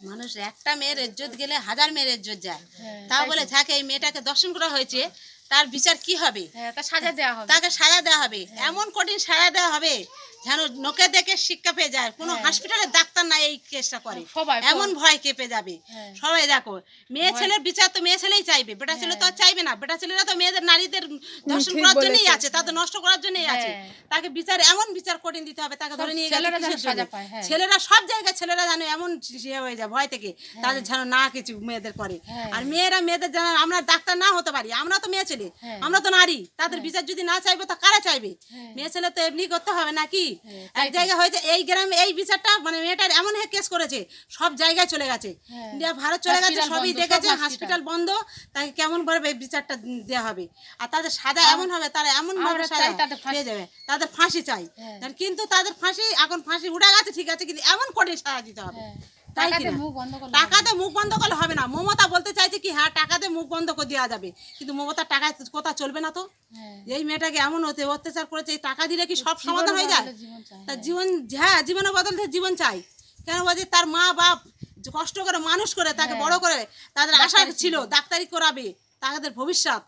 মানুষ একটা মেয়ের ইজ্জত গেলে হাজার মেয়ের ইজ্জত যায়। তা বলে থাকে এই মেয়েটাকে দর্শন করা হয়েছে, তার বিচার কি হবে? তাকে সাজা দেওয়া হবে। তাকে সাজা দেওয়া হবে, এমন কঠিন সাজা দেওয়া হবে যেন লোকে দেখে শিক্ষা পেয়ে যায়। কোনো হসপিটালের ডাক্তার না এই কেসটা করে, এমন ভয় কেঁপে যাবে সবাই। দেখো মেয়ে ছেলের বিচার তো মেয়ে ছেলেই চাইবে, বেটা ছেলে তো আর চাইবে না। বেটা ছেলেরা তো মেয়েদের নারীদের দর্শন করার জন্যই আছে, তাদের নষ্ট করার জন্যই আছে। তাকে বিচার এমন বিচার কঠিন দিতে হবে, তাকে ধরে নিয়ে গেলে ছেলেরা সব জায়গায় ছেলেরা জানো এমন হয়ে যায় ভয় থেকে, তাদের যেন না কিছু মেয়েদের করে। আর মেয়েরা মেয়েদের যেন আমরা ডাক্তার না হতে পারি, আমরা তো মেয়ে ছেলে, আমরা তো নারী, তাদের বিচার যদি না চাইবো তা কারা চাইবে? মেয়ে ছেলে তো এমনি করতে হবে নাকি? এক জায়গায় হয়েছে এই গ্রামে এই বিচারটা, মানে মেয়েটার এমন কেস করেছে সব জায়গায় চলে গেছে, ইন্ডিয়া ভারত চলে গেছে, সবই দেখেছে, হসপিটাল বন্ধ। তাকে কেমন ভাবে বিচারটা দেওয়া হবে, আর তাদের সাজা এমন হবে, তারা এমন ভাবে সাজা পেয়ে যাবে, তাদের ফাঁসি চাই। কিন্তু তাদের ফাঁসি এখন ফাঁসি উঠে গেছে ঠিক আছে, কিন্তু এমন কঠিন সাজা দিতে হবে। টাকাতে মুখ বন্ধ করলে হবে না। মমতা বলতে চাইছে কি হ্যাঁ টাকাতে মুখ বন্ধ করে দেওয়া যাবে, কিন্তু মমতার টাকায় কথা চলবে না তো। এই মেয়েটাকে এমন অত্যাচার করেছে, এই টাকা দিলে কি সব সমাধান হয়ে যায়? তার জীবন, হ্যাঁ জীবনের বদলে জীবন চাই। কেন বলছে তার মা বাপ কষ্ট করে মানুষ করে তাকে বড় করে, তাদের আশা ছিল ডাক্তারি করাবে, তাদের ভবিষ্যৎ,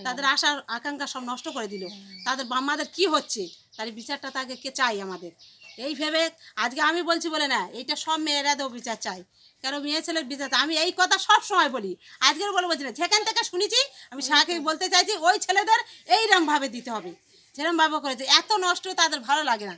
তাদের আশার আকাঙ্ক্ষা সব নষ্ট করে দিল। তাদের বাম্মাদের কি হচ্ছে, তার বিচারটা তাকে কে চাই আমাদের। এই ভেবে আজকে আমি বলছি বলে না, এইটা সব মেয়েরাদেরও বিচার চাই। কেন মেয়ে ছেলের বিচার, আমি এই কথা সব সময় বলি, আজকের বলে বলছি না, যেখান থেকে শুনেছি আমি সাকে বলতে চাইছি ওই ছেলেদের এইরকম ভাবে দিতে হবে, যেরকম ভাবে করেছে। এত নষ্ট তাদের ভালো লাগে না।